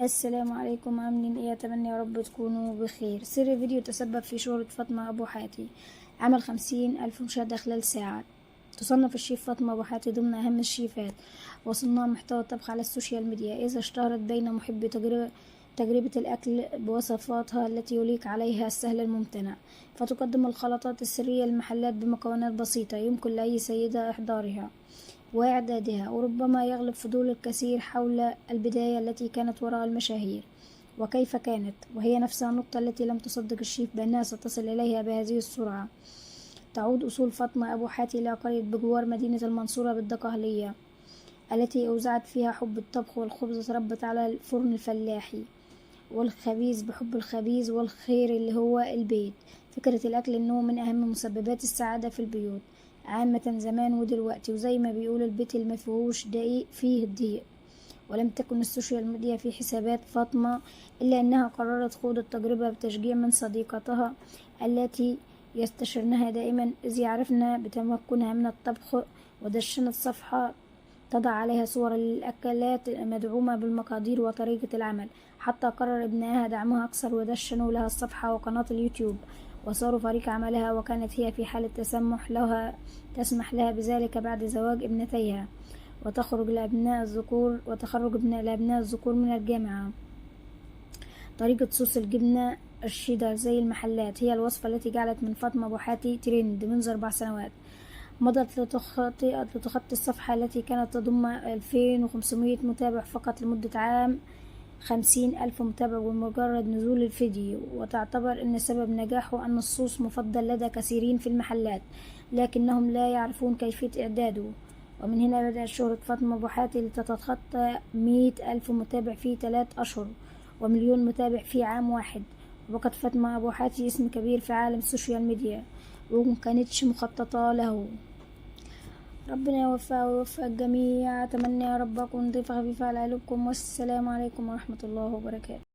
السلام عليكم، عاملين ايه؟ اتمنى يا رب تكونوا بخير. سر الفيديو تسبب في شهرة فاطمة ابو حاتي، عمل 50,000 مشاهدة خلال ساعات. تصنف الشيف فاطمة ابو حاتي ضمن اهم الشيفات وصناع محتوى الطبخ على السوشيال ميديا، اذا اشتهرت بين محبي تجربة الأكل بوصفاتها التي يليق عليها السهل الممتنع. فتقدم الخلطات السرية للمحلات بمكونات بسيطة يمكن لأي سيدة إحضارها وإعدادها، وربما يغلب فضول الكثير حول البداية التي كانت وراء المشاهير وكيف كانت، وهي نفسها النقطة التي لم تصدق الشيف بأنها ستصل إليها بهذه السرعة. تعود أصول فاطمة أبو حاتي إلى قرية بجوار مدينة المنصورة بالدقهلية، التي أوزعت فيها حب الطبخ والخبز، تربت على الفرن الفلاحي والخبيز بحب الخبيز والخير اللي هو البيت. فكرة الأكل إنه من أهم مسببات السعادة في البيوت عامة زمان ودلوقتي، وزي ما بيقول البيت اللي مفيهوش دقيق فيه الضيق. ولم تكن السوشيال ميديا في حسابات فاطمة إلا أنها قررت خوض التجربة بتشجيع من صديقتها التي يستشرنها دائما، إذ يعرفن بتمكنها من الطبخ، ودشنت صفحة تضع عليها صور للأكلات مدعومة بالمقادير وطريقة العمل، حتى قرر ابنها دعمها أكثر ودشنوا لها الصفحة وقناة اليوتيوب وصاروا فريق عملها. وكانت هي في حالة تسمح لها بذلك بعد زواج ابنتيها وتخرج الأبناء الذكور من الجامعة. طريقة صوص الجبنة الشيدر زي المحلات هي الوصفة التي جعلت من فاطمة أبو حاتي ترند منذ 4 سنوات. مضت لتخطي الصفحة التي كانت تضم 2500 متابع فقط لمدة عام 50,000 متابع بمجرد نزول الفيديو، وتعتبر أن سبب نجاحه أن الصوص مفضل لدى كثيرين في المحلات لكنهم لا يعرفون كيفية إعداده. ومن هنا بدأت شهرة فاطمة أبو حاتي لتتخطى 100,000 متابع في 3 أشهر ومليون متابع في عام واحد. وبقت فاطمة أبو حاتي اسم كبير في عالم السوشيال ميديا ومكانتش مخططة له. ربنا يوفقها ويوفق الجميع. أتمنى يا رب أكون ضيفة خفيفة على قلوبكم، والسلام عليكم ورحمة الله وبركاته.